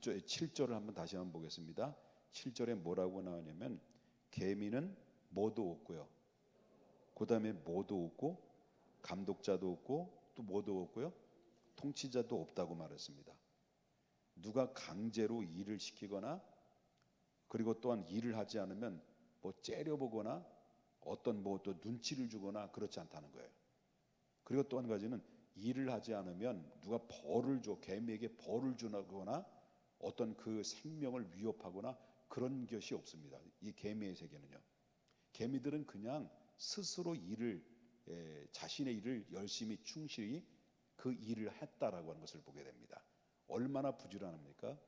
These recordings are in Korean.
6절, 7절을 한번 다시 한번 보겠습니다. 7절에 뭐라고 나오냐면 개미는 뭐도 없고요. 그 다음에 뭐도 없고 감독자도 없고 또 뭐도 없고요. 통치자도 없다고 말했습니다. 누가 강제로 일을 시키거나 그리고 또한 일을 하지 않으면 뭐 째려보거나 어떤 뭐 또 눈치를 주거나 그렇지 않다는 거예요. 그리고 또 한 가지는 일을 하지 않으면 누가 벌을 줘, 개미에게 벌을 주거나 어떤 그 생명을 위협하거나 그런 것이 없습니다. 이 개미의 세계는요. 개미들은 그냥 스스로 자신의 일을 열심히 충실히 그 일을 했다라고 하는 것을 보게 됩니다. 얼마나 부지런합니까?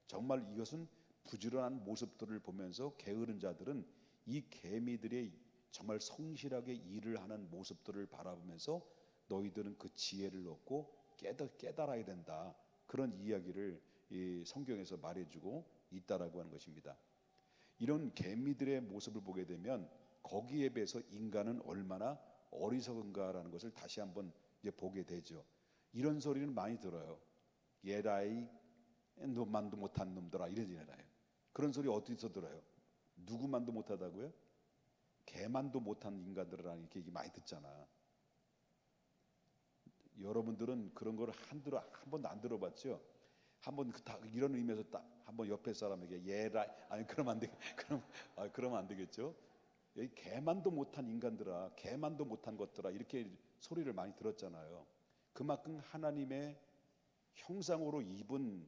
정말 이것은 부지런한 모습들을 보면서 게으른 자들은 이 개미들의 정말 성실하게 일을 하는 모습들을 바라보면서 너희들은 그 지혜를 얻고 깨달아야 된다. 그런 이야기를 이 성경에서 말해주고 있다라고 하는 것입니다. 이런 개미들의 모습을 보게 되면 거기에 비해서 인간은 얼마나 어리석은가라는 것을 다시 한번 이제 보게 되죠. 이런 소리는 많이 들어요. 예라이 너만도 못한 놈들아 이러잖아요. 그런 소리 어디서 들어요? 누구만도 못하다고요? 개만도 못한 인간들이라는 이렇게 얘기 많이 듣잖아. 여러분들은 그런 걸 한 번도 안 들어봤죠? 한번 이런 의미에서 딱 한번 옆에 사람에게 예라 아니 그러면 안 돼. 그러면 안 되겠죠? 여기 개만도 못한 인간들아, 개만도 못한 것들아 이렇게 소리를 많이 들었잖아요. 그만큼 하나님의 형상으로 입은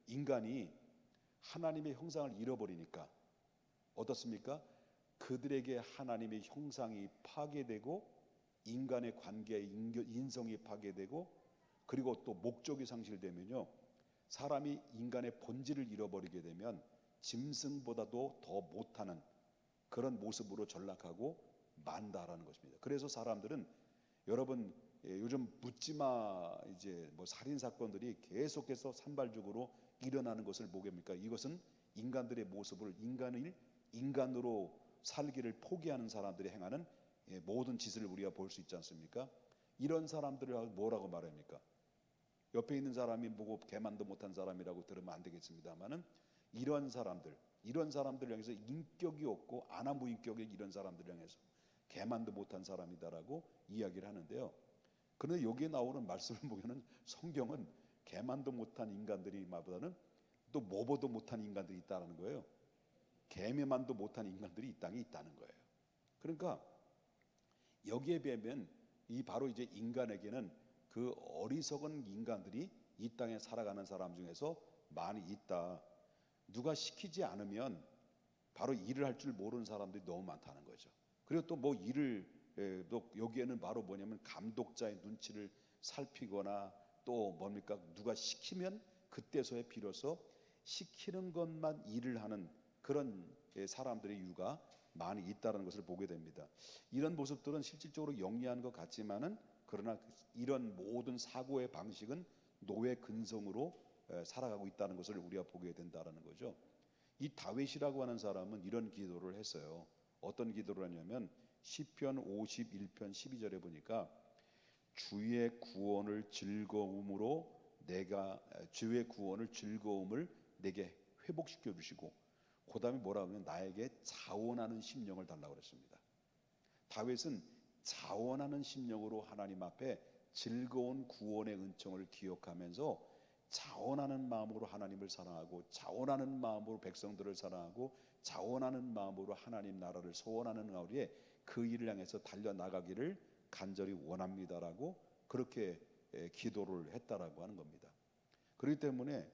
인간이 하나님의 형상을 잃어버리니까 어떻습니까? 그들에게 하나님의 형상이 파괴되고 인간의 관계의 인성이 파괴되고 그리고 또 목적이 상실되면요, 사람이 인간의 본질을 잃어버리게 되면 짐승보다도 더 못하는 그런 모습으로 전락하고 만다라는 것입니다. 그래서 사람들은 여러분 요즘 묻지마 이제 뭐 살인 사건들이 계속해서 산발적으로 일어나는 것을 보게 됩니까? 이것은 인간들의 모습을 인간으로 살기를 포기하는 사람들이 행하는 모든 짓을 우리가 볼 수 있지 않습니까? 이런 사람들을 뭐라고 말합니까? 옆에 있는 사람이 보고 개만도 못한 사람이라고 들으면 안 되겠습니다만은 이런 사람들 향해서 인격이 없고 아나무인격의 이런 사람들 향해서 개만도 못한 사람이다라고 이야기를 하는데요. 그런데 여기에 나오는 말씀을 보면은 성경은 개만도 못한 인간들이 마보다는 또 뭐보도 못한 인간들이 있다는 거예요. 개미만도 못한 인간들이 이 땅에 있다는 거예요. 그러니까 여기에 비하면 이 바로 이제 인간에게는 그 어리석은 인간들이 이 땅에 살아가는 사람 중에서 많이 있다. 누가 시키지 않으면 바로 일을 할 줄 모르는 사람들이 너무 많다는 거죠. 그리고 또 뭐 또 여기에는 바로 뭐냐면 감독자의 눈치를 살피거나 또 뭡니까? 누가 시키면 그때서야 비로소 시키는 것만 일을 하는 그런 사람들의 이유가 많이 있다는 것을 보게 됩니다. 이런 모습들은 실질적으로 영리한 것 같지만은 그러나 이런 모든 사고의 방식은 노예 근성으로 살아가고 있다는 것을 우리가 보게 된다는 거죠. 이 다윗이라고 하는 사람은 이런 기도를 했어요. 어떤 기도를 하냐면 시편 51편 12절에 보니까 주의 구원을 즐거움을 내게 회복시켜 주시고 그 다음에 뭐라 하면 나에게 자원하는 심령을 달라고 그랬습니다. 다윗은 자원하는 심령으로 하나님 앞에 즐거운 구원의 은총을 기억하면서 자원하는 마음으로 하나님을 사랑하고 자원하는 마음으로 백성들을 사랑하고 자원하는 마음으로 하나님 나라를 소원하는 가운데 그 일을 향해서 달려나가기를 간절히 원합니다라고 그렇게 기도를 했다라고 하는 겁니다. 그렇기 때문에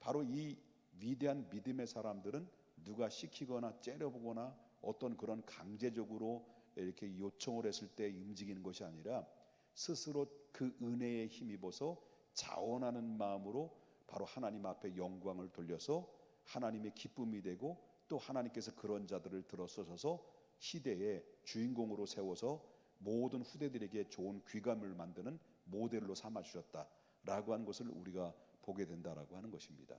바로 이 위대한 믿음의 사람들은 누가 시키거나 째려보거나 어떤 그런 강제적으로 이렇게 요청을 했을 때 움직이는 것이 아니라 스스로 그 은혜에 힘입어서 자원하는 마음으로 바로 하나님 앞에 영광을 돌려서 하나님의 기쁨이 되고 또 하나님께서 그런 자들을 들어서셔서 시대의 주인공으로 세워서 모든 후대들에게 좋은 귀감을 만드는 모델로 삼아 주셨다라고 하는 것을 우리가 보게 된다라고 하는 것입니다.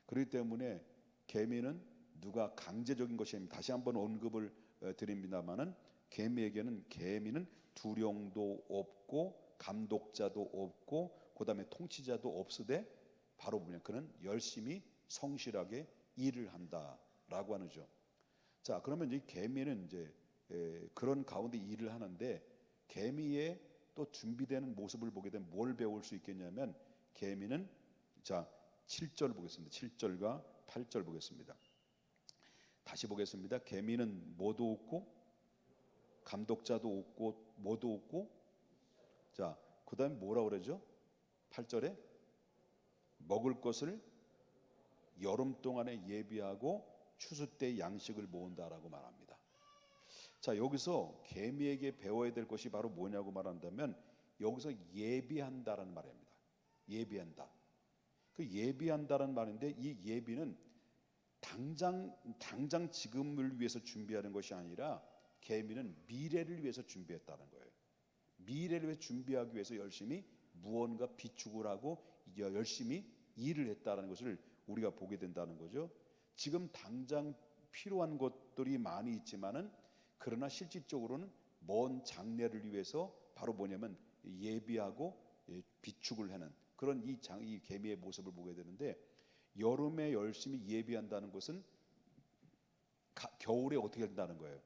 그렇기 때문에 개미는 누가 강제적인 것이 아닙니다. 다시 한번 언급을 드립니다마는 개미는 두령도 없고 감독자도 없고 그 다음에 통치자도 없으되 바로 뭐냐, 그는 열심히 성실하게 일을 한다라고 하는죠. 자, 그러면 이 개미는 이제 그런 가운데 일을 하는데 개미의 또 준비되는 모습을 보게 되면 뭘 배울 수 있겠냐면 개미는 자 7절 보겠습니다. 7절과 8절 보겠습니다. 다시 보겠습니다. 개미는 뭐도 없고 감독자도 없고 뭐도 없고 자 그다음에 뭐라 그러죠? 8절에 먹을 것을 여름 동안에 예비하고 추수 때 양식을 모은다라고 말합니다. 자, 여기서 개미에게 배워야 될 것이 바로 뭐냐고 말한다면 여기서 예비한다라는 말입니다. 예비한다. 그 예비한다라는 말인데 이 예비는 당장 지금을 위해서 준비하는 것이 아니라 개미는 미래를 위해서 준비했다는 거예요. 미래를 위해 준비하기 위해서 열심히 무언가 비축을 하고 열심히 일을 했다는 것을 우리가 보게 된다는 거죠. 지금 당장 필요한 것들이 많이 있지만은 그러나 실질적으로는 먼 장래를 위해서 바로 뭐냐면 예비하고 비축을 하는 그런 이 개미의 모습을 보게 되는데 여름에 열심히 예비한다는 것은 겨울에 어떻게 된다는 거예요.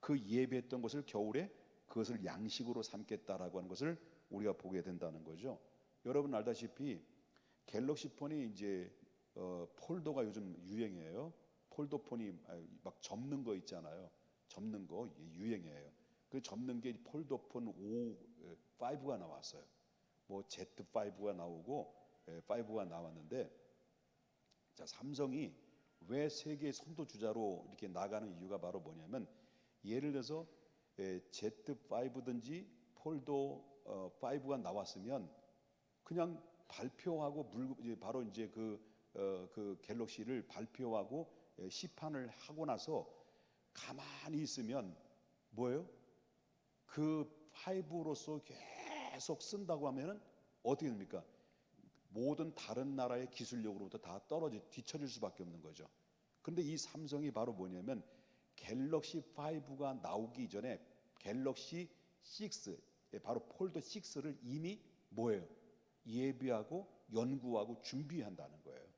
그 예비했던 것을 겨울에 그것을 양식으로 삼겠다라고 하는 것을 우리가 보게 된다는 거죠. 여러분 알다시피 갤럭시 폰이 이제 폴더가 요즘 유행이에요. 폴더폰이 막 접는 거 있잖아요. 접는 거 유행이에요. 그 접는 게 폴더폰 5가 나왔어요. 뭐 Z5가 나오고 5가 나왔는데 자 삼성이 왜 세계 선도 주자로 이렇게 나가는 이유가 바로 뭐냐면 예를 들어서 Z5든지 폴더 5가 나왔으면 그냥 발표하고 바로 이제 그 갤럭시를 발표하고 시판을 하고 나서 가만히 있으면 뭐예요? 그 5로서 계속 쓴다고 하면은 어떻게 됩니까? 모든 다른 나라의 기술력으로부터 다 뒤처질 수밖에 없는 거죠. 그런데 이 삼성이 바로 뭐냐면 갤럭시 5가 나오기 전에 갤럭시 6 바로 폴더 6를 이미 뭐예요? 예비하고 연구하고 준비한다는 거예요.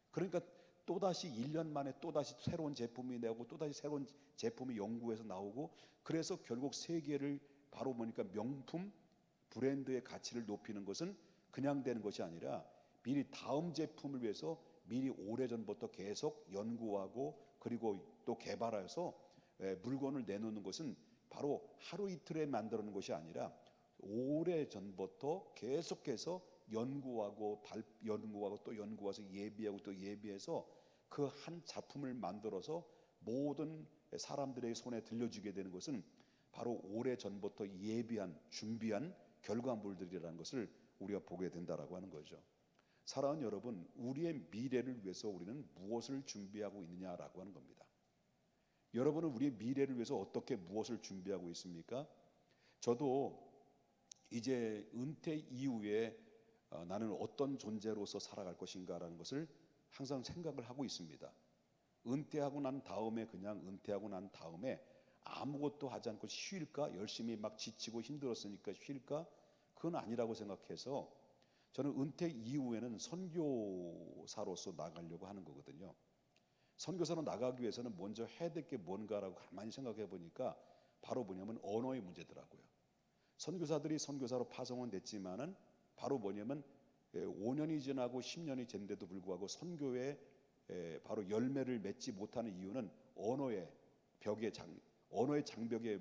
그러니까 또다시 1년 만에 또다시 새로운 제품이 나오고 또다시 새로운 제품이 연구해서 나오고 그래서 결국 세계를 바로 보니까 명품 브랜드의 가치를 높이는 것은 그냥 되는 것이 아니라 미리 다음 제품을 위해서 미리 오래전부터 계속 연구하고 그리고 또 개발해서 물건을 내놓는 것은 바로 하루 이틀에 만들어놓는 것이 아니라 오래전부터 계속해서 연구하고 또 연구해서 예비하고 또 예비해서 그 한 작품을 만들어서 모든 사람들의 손에 들려주게 되는 것은 바로 오래전부터 예비한 준비한 결과물들이라는 것을 우리가 보게 된다라고 하는 거죠. 사랑하는 여러분, 우리의 미래를 위해서 우리는 무엇을 준비하고 있느냐라고 하는 겁니다. 여러분은 우리의 미래를 위해서 어떻게 무엇을 준비하고 있습니까? 저도 이제 은퇴 이후에 나는 어떤 존재로서 살아갈 것인가라는 것을 항상 생각을 하고 있습니다. 은퇴하고 난 다음에 그냥 은퇴하고 난 다음에 아무것도 하지 않고 쉴까? 열심히 막 지치고 힘들었으니까 쉴까? 그건 아니라고 생각해서 저는 은퇴 이후에는 선교사로서 나가려고 하는 거거든요. 선교사로 나가기 위해서는 먼저 해야 될 게 뭔가라고 가만히 생각해 보니까 바로 뭐냐면 언어의 문제더라고요. 선교사들이 선교사로 파송은 됐지만은 바로 뭐냐면 5년이 지나고 10년이 됐는데도 불구하고 선교에 바로 열매를 맺지 못하는 이유는 언어의 장벽에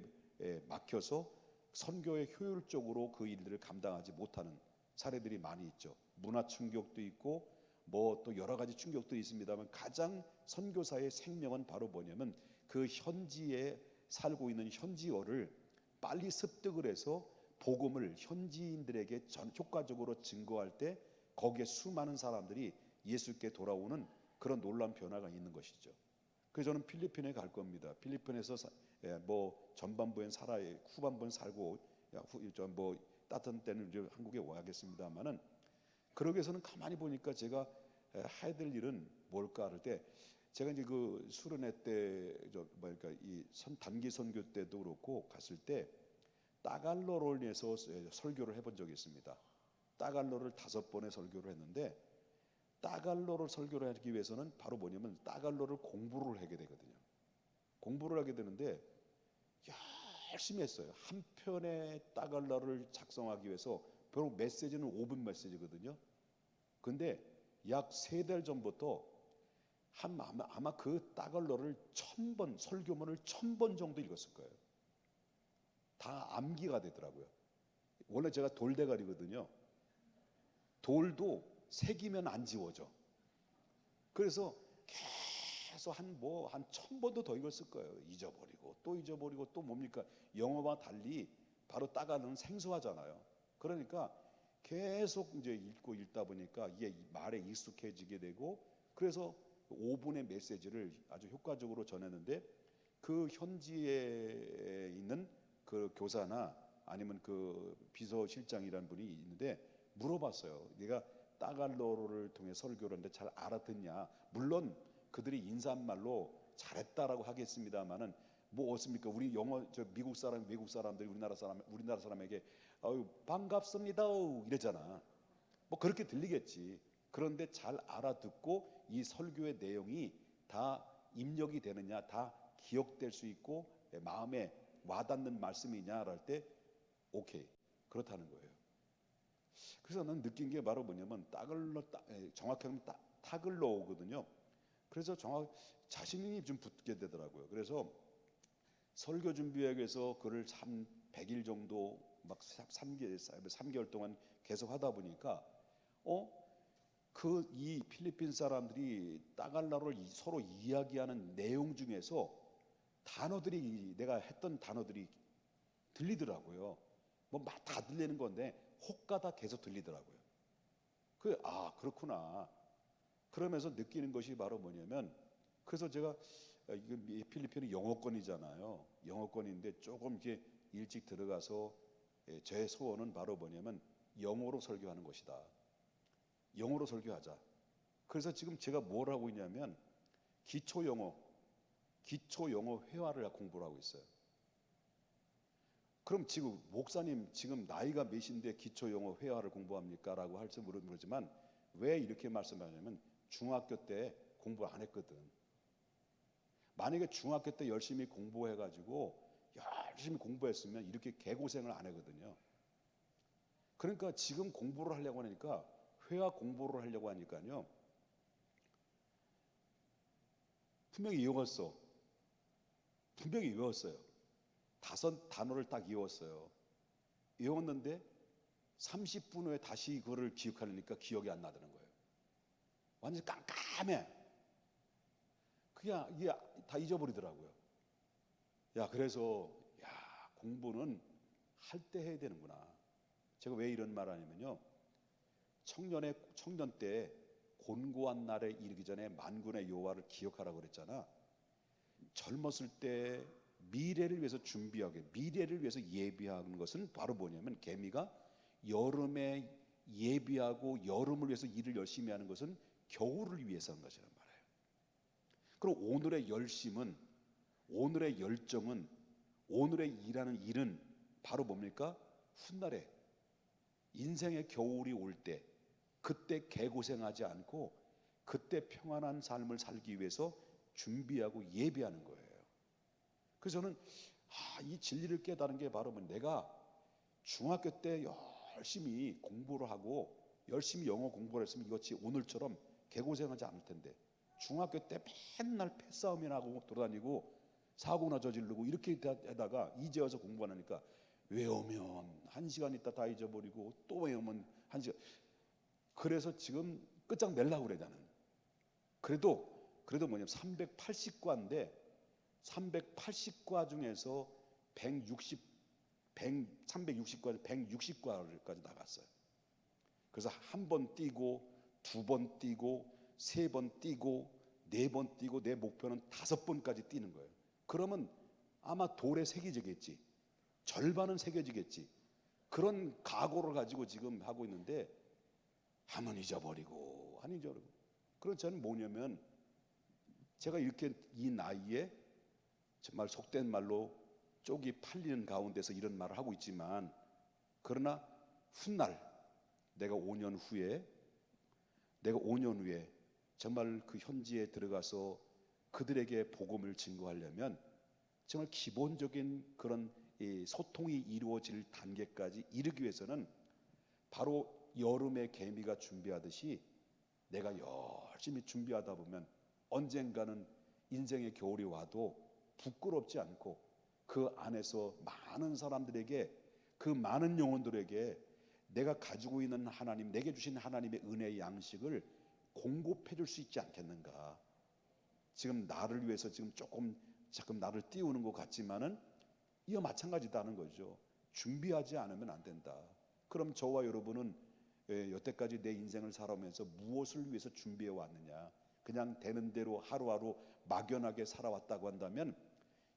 막혀서 선교에 효율적으로 그 일들을 감당하지 못하는 사례들이 많이 있죠. 문화 충격도 있고 뭐 또 여러 가지 충격도 있습니다만 가장 선교사의 생명은 바로 뭐냐면 그 현지에 살고 있는 현지어를 빨리 습득을 해서 복음을 현지인들에게 효과적으로 증거할 때 거기에 수많은 사람들이 예수께 돌아오는 그런 놀라운 변화가 있는 것이죠. 그래서 저는 필리핀에 갈 겁니다. 필리핀에서 뭐 전반부엔 살아야 후반부엔 살고 뭐 따뜻한 때는 이제 한국에 와야겠습니다만은 그러기 위해서는 가만히 보니까 제가 해야 될 일은 뭘까 할 때 제가 이제 그 수련회 때 그러니까 이 단기 선교 때도 그렇고 갔을 때 따갈로를 해서 설교를 해본 적이 있습니다. 따갈로를 5번의 설교를 했는데 따갈로를 설교를 하기 위해서는 바로 뭐냐면 따갈로를 공부를 하게 되거든요. 공부를 하게 되는데 열심히 했어요. 한 편의 따갈로를 작성하기 위해서 비록 메시지는 5분 메시지거든요. 근데 약 3달 전부터 아마 그 따갈로를 1000번, 설교문을 1000번 정도 읽었을 거예요. 다 암기가 되더라고요. 원래 제가 돌대가리거든요. 돌도 새기면 안 지워져. 그래서 계속 한 1000번도 더 읽었을 거예요. 잊어버리고 또 잊어버리고 또 뭡니까? 영어와 달리 바로 따갈로는 생소하잖아요. 그러니까 계속 이제 읽고 읽다 보니까 이게 말에 익숙해지게 되고, 그래서 5분의 메시지를 아주 효과적으로 전했는데, 그 현지에 있는 그 교사나 아니면 그 비서실장이라는 분이 있는데 물어봤어요. 네가 따갈로를 통해 설교를 하는데 잘 알아듣냐? 물론 그들이 인사말로 잘했다라고 하겠습니다만은 뭐 어떻습니까? 우리 영어 미국 사람 외국 사람들이 우리나라 사람에게 반갑습니다 이러잖아. 뭐 그렇게 들리겠지. 그런데 잘 알아듣고 이 설교의 내용이 다 입력이 되느냐, 다 기억될 수 있고 마음에 와닿는 말씀이냐를 할 때 오케이, 그렇다는 거예요. 그래서 난 느낀 게 바로 뭐냐면 정확히 하면 타글로거든요. 그래서 자신이 좀 붙게 되더라고요. 그래서 설교 준비하기 위해서 그를 100일 정도 막 3개월 동안 계속 하다 보니까 이 필리핀 사람들이 따갈로를 서로 이야기하는 내용 중에서 단어들이, 내가 했던 단어들이 들리더라고요. 뭐 다 들리는 건데 혹가다 계속 들리더라고요. 그렇구나. 그러면서 느끼는 것이 바로 뭐냐면, 그래서 제가 이게 필리핀은 영어권이잖아요. 영어권인데 조금 이렇게 일찍 들어가서 제 소원은 바로 뭐냐면 영어로 설교하는 것이다. 영어로 설교하자. 그래서 지금 제가 뭘 하고 있냐면 기초 영어 회화를 공부를 하고 있어요. 그럼 지금 목사님 지금 나이가 몇인데 기초 영어 회화를 공부합니까? 라고 할지 모르지만 왜 이렇게 말씀하냐면 중학교 때 공부 안 했거든. 만약에 중학교 때 열심히 공부해가지고 열심히 공부했으면 이렇게 개고생을 안 하거든요. 그러니까 지금 공부를 하려고 하니까, 회화 공부를 하려고 하니까요, 분명히 외웠어요. 5단어를 딱 외웠어요. 외웠는데 30분 후에 다시 그거를 기억하려니까 기억이 안 나더는 거예요. 완전 깜깜해. 그냥 이게 다 잊어버리더라고요. 그래서 공부는 할 때 해야 되는구나. 제가 왜 이런 말 하냐면요, 청년 때 곤고한 날에 이르기 전에 만군의 여호와를 기억하라고 그랬잖아. 젊었을 때 미래를 위해서 준비하게, 미래를 위해서 예비하는 것은 바로 뭐냐면, 개미가 여름에 예비하고 여름을 위해서 일을 열심히 하는 것은 겨울을 위해서 하는 것이란 말이에요. 그럼 오늘의 열심은, 오늘의 열정은, 오늘의 일하는 일은 바로 뭡니까? 훗날에 인생의 겨울이 올 때, 그때 개고생하지 않고 그때 평안한 삶을 살기 위해서 준비하고 예비하는 거예요. 그래서 저는 이 진리를 깨달은 게 바로 내가 중학교 때 열심히 공부를 하고 열심히 영어 공부를 했으면 이것이 오늘처럼 개고생하지 않을 텐데, 중학교 때 맨날 패싸움이나 하고 돌아다니고 사고나 저지르고 이렇게 하다가 이제 와서 공부 안 하니까 외우면 1시간 있다 다 잊어버리고 또 외우면 1시간. 그래서 지금 끝장내려고 그래 나는. 그래도 뭐냐면 380과인데 380과 중에서 360과 160과까지 나갔어요. 그래서 한 번 뛰고 2번 뛰고 3번 뛰고 4번 뛰고 내 목표는 5번까지 뛰는 거예요. 그러면 아마 돌에 새겨지겠지. 절반은 새겨지겠지. 그런 각오를 가지고 지금 하고 있는데 하면 잊어버리고 안 잊어버리고. 그런 저는 뭐냐면, 제가 이렇게 이 나이에 정말 속된 말로 쪽이 팔리는 가운데서 이런 말을 하고 있지만, 그러나 훗날 내가 5년 후에 내가 5년 후에 정말 그 현지에 들어가서 그들에게 복음을 증거하려면 정말 기본적인 그런 이 소통이 이루어질 단계까지 이르기 위해서는 바로 여름에 개미가 준비하듯이 내가 열심히 준비하다 보면 언젠가는 인생의 겨울이 와도 부끄럽지 않고 그 안에서 많은 사람들에게, 그 많은 영혼들에게 내가 가지고 있는 하나님, 내게 주신 하나님의 은혜의 양식을 공급해 줄 수 있지 않겠는가. 지금 나를 위해서 지금 조금 나를 띄우는 것 같지만은 이와 마찬가지다는 거죠. 준비하지 않으면 안 된다. 그럼 저와 여러분은 여태까지 내 인생을 살아오면서 무엇을 위해서 준비해 왔느냐? 그냥 되는 대로 하루하루 막연하게 살아왔다고 한다면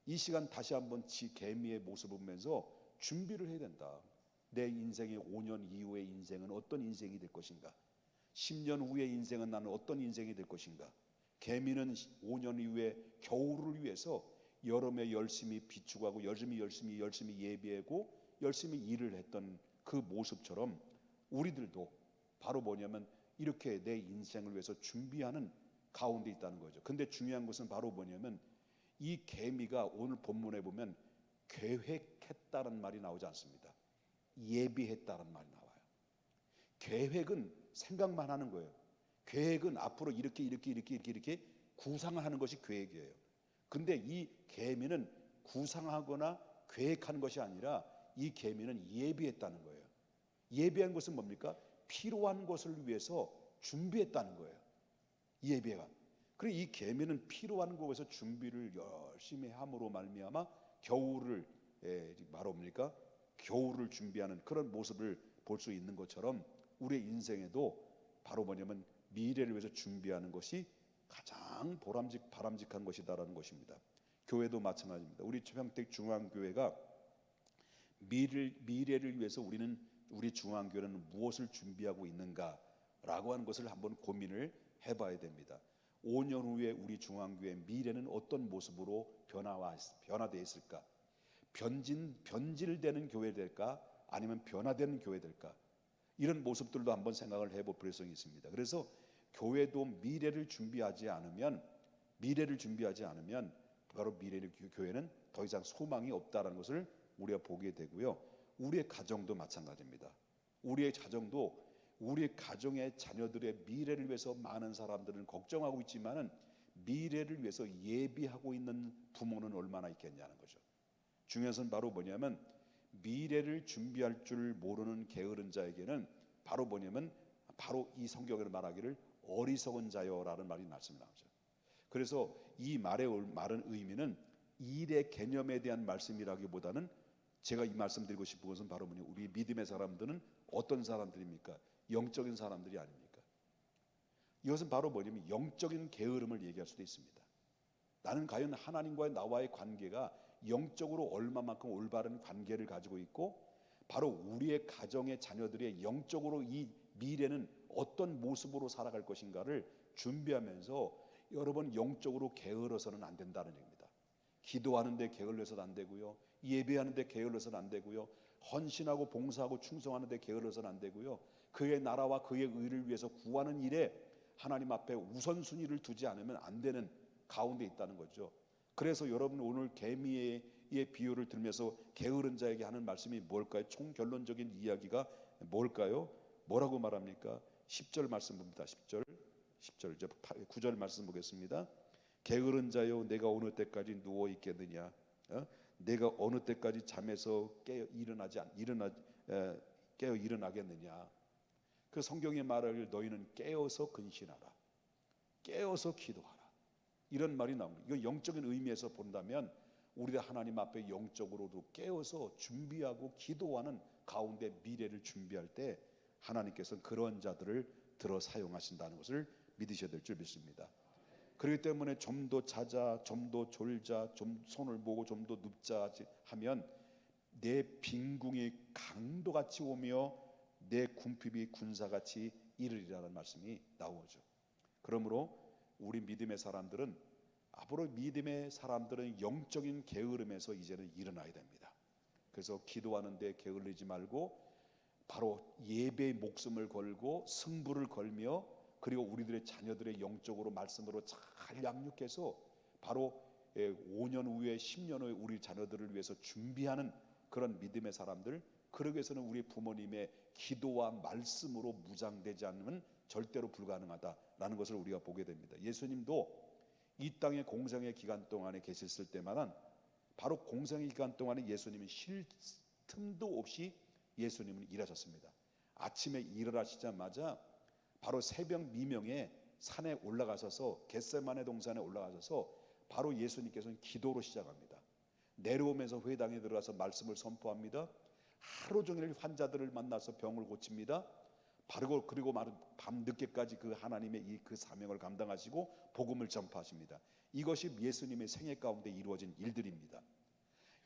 이 시간 다시 한번 개미의 모습을 보면서 준비를 해야 된다. 내 인생의 5년 이후의 인생은 어떤 인생이 될 것인가? 10년 후의 인생은 나는 어떤 인생이 될 것인가? 개미는 5년 이후에 겨울을 위해서 여름에 열심히 비축하고 열심히 예비하고 열심히 일을 했던 그 모습처럼 우리들도 바로 뭐냐면 이렇게 내 인생을 위해서 준비하는 가운데 있다는 거죠. 근데 중요한 것은 바로 뭐냐면 이 개미가 오늘 본문에 보면 계획했다는 말이 나오지 않습니다. 예비했다는 말이 나와요. 계획은 생각만 하는 거예요. 계획은 앞으로 이렇게 구상하는 것이 계획이에요. 근데 이 개미는 구상하거나 계획하는 것이 아니라 이 개미는 예비했다는 거예요. 예비한 것은 뭡니까? 필요한 것을 위해서 준비했다는 거예요. 예배가. 그리고 이 개미는 필요한 곳에서 준비를 열심히 함으로 말미암아 겨울을 말합니까? 겨울을 준비하는 그런 모습을 볼 수 있는 것처럼 우리의 인생에도 바로 뭐냐면 미래를 위해서 준비하는 것이 가장 바람직한 것이다라는 것입니다. 교회도 마찬가지입니다. 우리 평택 중앙교회가 미래를 위해서 우리 중앙교회는 무엇을 준비하고 있는가라고 하는 것을 한번 고민을 해봐야 됩니다. 5년 후에 우리 중앙교회 미래는 어떤 모습으로 변화되어 있을까? 변질되는 교회 될까? 아니면 변화되는 교회 될까? 이런 모습들도 한번 생각을 해볼 필요성이 있습니다. 그래서 교회도 미래를 준비하지 않으면 바로 교회는 더 이상 소망이 없다는 것을 우리가 보게 되고요. 우리의 가정도 마찬가지입니다. 우리의 가정의 자녀들의 미래를 위해서 많은 사람들은 걱정하고 있지만은 미래를 위해서 예비하고 있는 부모는 얼마나 있겠냐는 거죠. 중요한 것은 바로 뭐냐면 미래를 준비할 줄 모르는 게으른 자에게는 바로 뭐냐면 바로 이 성경에서 말하기를 어리석은 자여라는 말씀 나오죠. 그래서 이 말은 의미는 일의 개념에 대한 말씀이라기보다는 제가 이 말씀드리고 싶은 것은 바로 뭐냐, 우리 믿음의 사람들은 어떤 사람들입니까? 영적인 사람들이 아닙니까? 이것은 바로 뭐냐면 영적인 게으름을 얘기할 수도 있습니다. 나는 과연 하나님과의 나와의 관계가 영적으로 얼마만큼 올바른 관계를 가지고 있고 바로 우리의 가정의 자녀들의 영적으로 이 미래는 어떤 모습으로 살아갈 것인가를 준비하면서 여러분 영적으로 게을러서는 안 된다는 얘기입니다. 기도하는데 게을러서는 안 되고요. 예배하는데 게을러서는 안 되고요. 헌신하고 봉사하고 충성하는데 게을러서는 안 되고요. 그의 나라와 그의 의를 위해서 구하는 일에 하나님 앞에 우선순위를 두지 않으면 안 되는 가운데 있다는 거죠. 그래서 여러분 오늘 개미의 비유를 들면서 게으른 자에게 하는 말씀이 뭘까요? 총결론적인 이야기가 뭘까요? 뭐라고 말합니까? 10절 말씀 봅니다. 10절 이제 9절 말씀 보겠습니다. 게으른 자여 내가 어느 때까지 누워 있겠느냐? 내가 어느 때까지 잠에서 깨어 일어나겠느냐? 그 성경의 말을 너희는 깨어서 근신하라, 깨어서 기도하라, 이런 말이 나옵니다. 이거 영적인 의미에서 본다면 우리가 하나님 앞에 영적으로도 깨어서 준비하고 기도하는 가운데 미래를 준비할 때 하나님께서는 그런 자들을 들어 사용하신다는 것을 믿으셔야 될 줄 믿습니다. 그렇기 때문에 좀 더 자자, 좀 더 졸자, 좀 손을 보고 좀 더 눕자 하면 내 빈궁이 강도같이 오며 내 궁핍이 군사같이 이르리라는 말씀이 나오죠. 그러므로 우리 믿음의 사람들은 영적인 게으름에서 이제는 일어나야 됩니다. 그래서 기도하는데 게을르지 말고 바로 예배의 목숨을 걸고 승부를 걸며 그리고 우리들의 자녀들의 영적으로 말씀으로 잘 양육해서 바로 5년 후에 10년 후에 우리 자녀들을 위해서 준비하는 그런 믿음의 사람들, 그러기 위해서는 우리 부모님의 기도와 말씀으로 무장되지 않으면 절대로 불가능하다라는 것을 우리가 보게 됩니다. 예수님도 이 땅의 공생의 기간 동안에 계셨을 때만은 바로 공생의 기간 동안에 예수님은 쉴 틈도 없이 예수님은 일하셨습니다. 아침에 일어나시자마자 바로 새벽 미명에 산에 올라가셔서 겟세마네 동산에 올라가셔서 바로 예수님께서는 기도로 시작합니다. 내려오면서 회당에 들어가서 말씀을 선포합니다. 하루 종일 환자들을 만나서 병을 고칩니다. 바로 그리고 밤 늦게까지 그 하나님의 그 사명을 감당하시고 복음을 전파하십니다. 이것이 예수님의 생애 가운데 이루어진 일들입니다.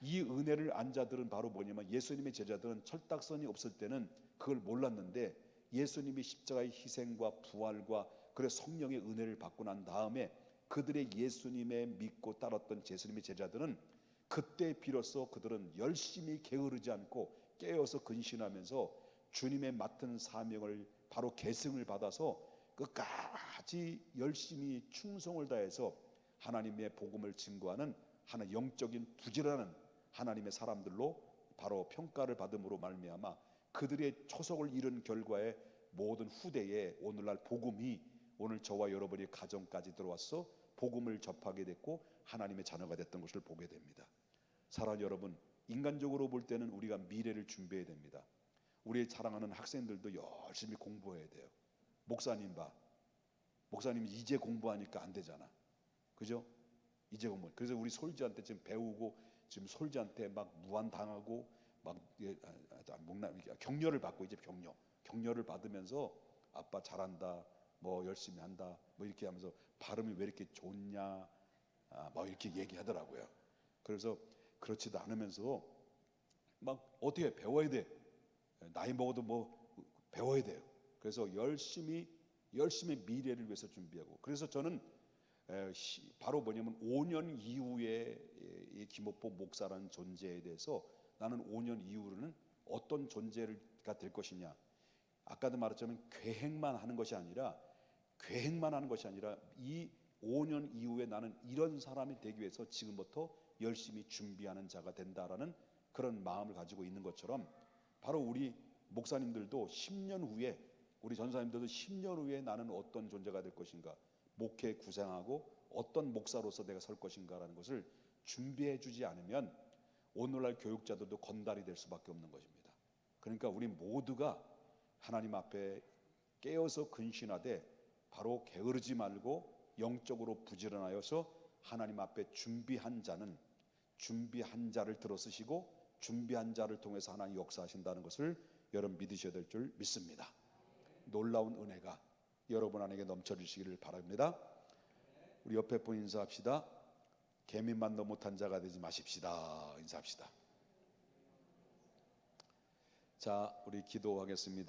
이 은혜를 안 자들은 바로 뭐냐면 예수님의 제자들은 철딱선이 없을 때는 그걸 몰랐는데 예수님이 십자가의 희생과 부활과 그래 성령의 은혜를 받고 난 다음에 그들의 예수님의 믿고 따랐던 예수님의 제자들은 그때 비로소 그들은 열심히 게으르지 않고 깨어서 근신하면서 주님의 맡은 사명을 바로 계승을 받아서 끝까지 열심히 충성을 다해서 하나님의 복음을 증거하는 하나 영적인 부지런한 하나님의 사람들로 바로 평가를 받음으로 말미암아 그들의 초석을 이룬 결과에 모든 후대에 오늘날 복음이 오늘 저와 여러분의 가정까지 들어와서 복음을 접하게 됐고 하나님의 자녀가 됐던 것을 보게 됩니다. 사랑하는 여러분, 인간적으로 볼 때는 우리가 미래를 준비해야 됩니다. 우리 사랑하는 학생들도 열심히 공부해야 돼요. 목사님 봐, 목사님 이제 공부하니까 안 되잖아, 그죠? 이제 공부. 그래서 우리 솔지한테 지금 배우고 지금 솔지한테 막 무한 당하고 막 격려를 받고 이제 격려를 받으면서 아빠 잘한다, 뭐 열심히 한다, 뭐 이렇게 하면서 발음이 왜 이렇게 좋냐, 뭐 이렇게 얘기하더라고요. 그래서 그렇지도 않으면서 막 어떻게 배워야 돼. 나이 먹어도 뭐 배워야 돼요. 그래서 열심히 미래를 위해서 준비하고. 그래서 저는 바로 뭐냐면 5년 이후에 이 김옥보 목사라는 존재에 대해서 나는 5년 이후로는 어떤 존재가 될 것이냐. 아까도 말했지만 계획만 하는 것이 아니라 이 5년 이후에 나는 이런 사람이 되기 위해서 지금부터 열심히 준비하는 자가 된다라는 그런 마음을 가지고 있는 것처럼 바로 우리 목사님들도 10년 후에 우리 전사님들도 10년 후에 나는 어떤 존재가 될 것인가, 목회 구상하고 어떤 목사로서 내가 설 것인가라는 것을 준비해 주지 않으면 오늘날 교육자들도 건달이 될 수밖에 없는 것입니다. 그러니까 우리 모두가 하나님 앞에 깨어서 근신하되 바로 게으르지 말고 영적으로 부지런하여서 하나님 앞에 준비한 자를 들어쓰시고 준비한 자를 통해서 하나님 역사하신다는 것을 여러분 믿으셔야 될 줄 믿습니다. 놀라운 은혜가 여러분 안에게 넘쳐주시기를 바랍니다. 우리 옆에 분 인사합시다. 개미만도 못한 자가 되지 마십시다. 인사합시다. 자, 우리 기도하겠습니다.